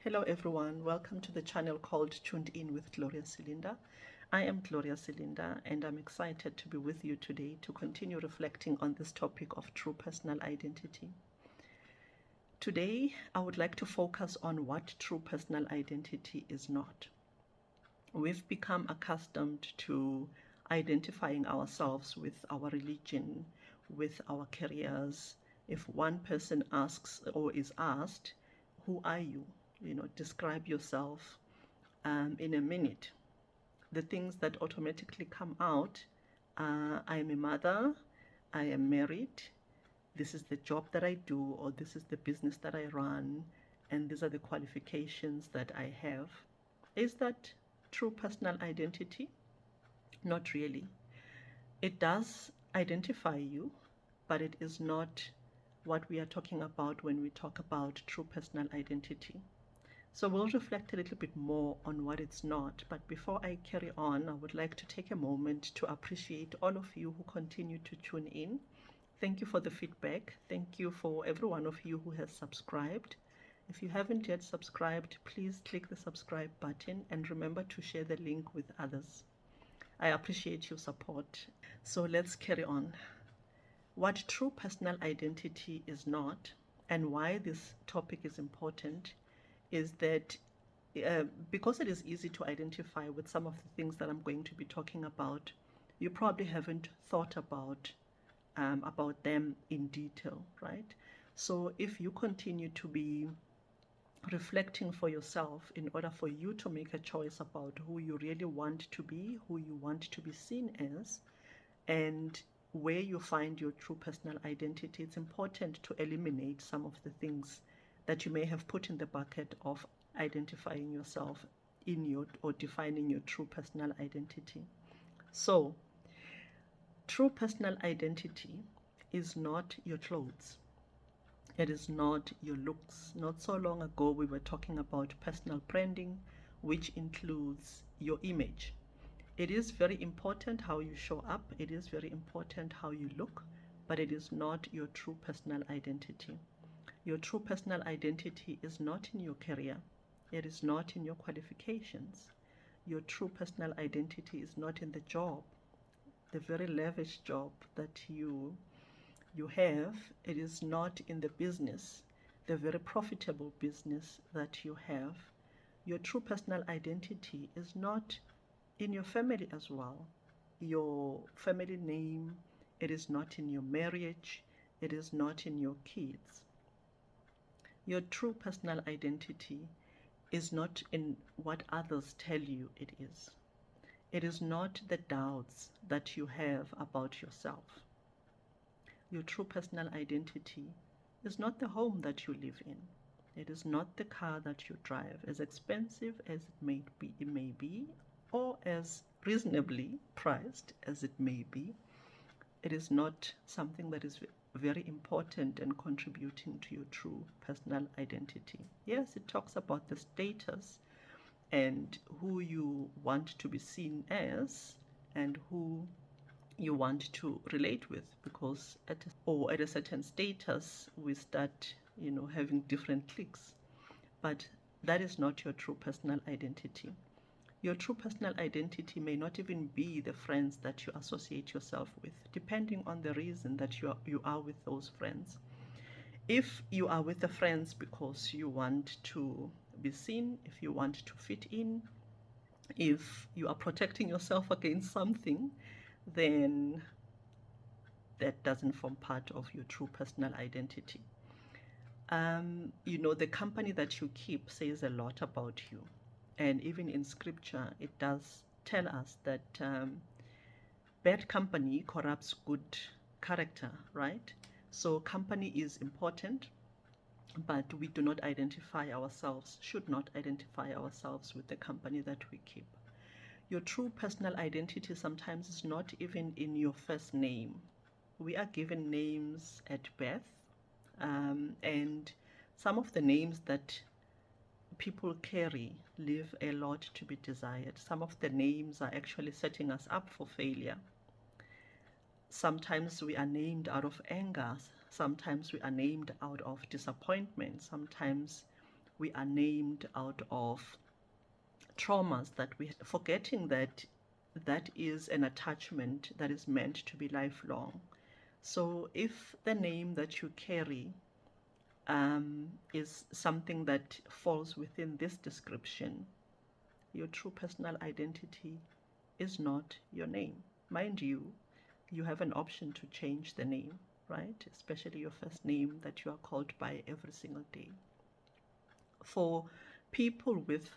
Hello everyone, welcome to the channel called Tuned In with Gloria Silinda. I am Gloria Silinda and I'm excited to be with you today to continue reflecting on this topic of true personal identity. Today, I would like to focus on what true personal identity is not. We've become accustomed to identifying ourselves with our religion, with our careers. If one person asks or is asked, who are you? Describe yourself in a minute. The things that automatically come out are I am a mother, I am married, this is the job that I do, or this is the business that I run, and these are the qualifications that I have. Is that true personal identity? Not really. It does identify you, but it is not what we are talking about when we talk about true personal identity. So we'll reflect a little bit more on what it's not. But before I carry on, I would like to take a moment to appreciate all of you who continue to tune in. Thank you for the feedback. Thank you for every one of you who has subscribed. If you haven't yet subscribed, please click the subscribe button and remember to share the link with others. I appreciate your support. So let's carry on. What true personal identity is not, and why this topic is important, is that because it is easy to identify with some of the things that I'm going to be talking about, you probably haven't thought about them in detail, right? So if you continue to be reflecting for yourself in order for you to make a choice about who you really want to be, who you want to be seen as, and where you find your true personal identity, it's important to eliminate some of the things that you may have put in the bucket of identifying yourself in your or defining your true personal identity. So, true personal identity is not your clothes. It is not your looks. Not so long ago, we were talking about personal branding, which includes your image. It is very important how you show up, it is very important how you look, but it is not your true personal identity. Your true personal identity is not in your career, it is not in your qualifications. Your true personal identity is not in the job, the very lavish job that you have. It is not in the business, the very profitable business that you have. Your true personal identity is not in your family as well. Your family name, it is not in your marriage, it is not in your kids. Your true personal identity is not in what others tell you it is. It is not the doubts that you have about yourself. Your true personal identity is not the home that you live in. It is not the car that you drive, as expensive as it may be, or as reasonably priced as it may be. It is not something that is very important and contributing to your true personal identity. Yes, it talks about the status and who you want to be seen as and who you want to relate with, because at a certain status we start having different cliques, but that is not your true personal identity. Your true personal identity may not even be the friends that you associate yourself with, depending on the reason that you are with those friends. If you are with the friends because you want to be seen, if you want to fit in, if you are protecting yourself against something, then that doesn't form part of your true personal identity. The company that you keep says a lot about you. And even in scripture, it does tell us that bad company corrupts good character, right? So company is important, but we do not identify ourselves, should not identify ourselves with the company that we keep. Your true personal identity sometimes is not even in your first name. We are given names at birth, and some of the names that people carry leave a lot to be desired. Some of the names are actually setting us up for failure. Sometimes we are named out of anger. Sometimes we are named out of disappointment. Sometimes We are named out of traumas that we, forgetting that that is an attachment that is meant to be lifelong. So if the name that you carry is something that falls within this description, your true personal identity is not your name. Mind you, you have an option to change the name, right? Especially your first name that you are called by every single day. For people with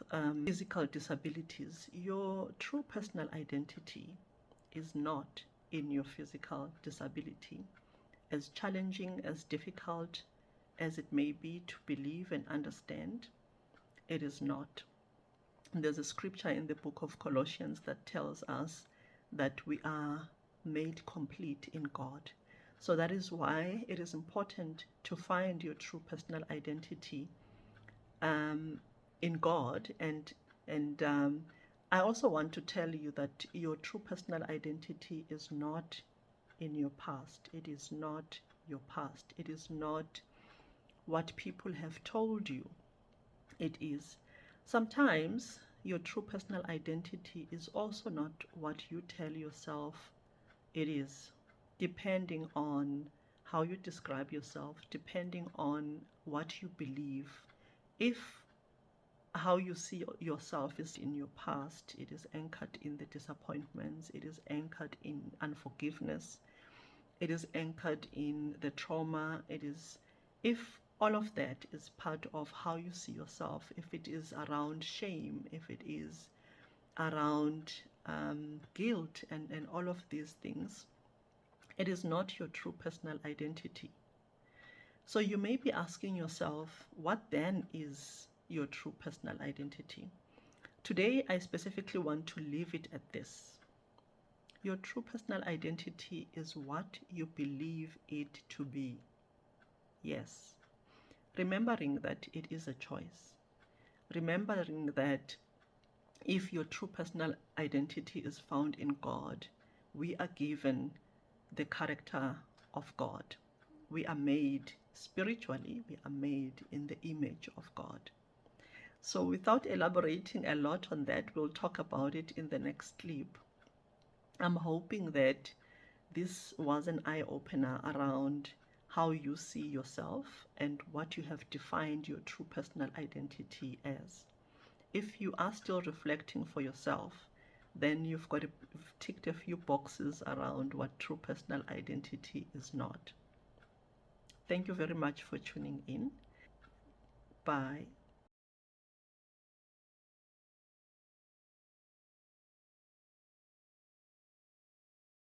physical disabilities, your true personal identity is not in your physical disability. As challenging, as difficult as it may be to believe and understand, it is not. There's a scripture in the book of Colossians that tells us that we are made complete in God. So that is why it is important to find your true personal identity in God. And I also want to tell you that your true personal identity is not in your past. It is not your past. It is not what people have told you it is. Sometimes your true personal identity is also not what you tell yourself it is, depending on how you describe yourself, depending on what you believe. If how you see yourself is in your past, it is anchored in the disappointments, it is anchored in unforgiveness, it is anchored in the trauma, if all of that is part of how you see yourself, if it is around shame, if it is around guilt and all of these things, it is not your true personal identity. So you may be asking yourself, what then is your true personal identity? Today, I specifically want to leave it at this. Your true personal identity is what you believe it to be. Yes. Remembering that it is a choice. Remembering that if your true personal identity is found in God, we are given the character of God. We are made spiritually, we are made in the image of God. So without elaborating a lot on that, we'll talk about it in the next clip. I'm hoping that this was an eye-opener around how you see yourself and what you have defined your true personal identity as. If you are still reflecting for yourself, then you've ticked a few boxes around what true personal identity is not. Thank you very much for tuning in. Bye.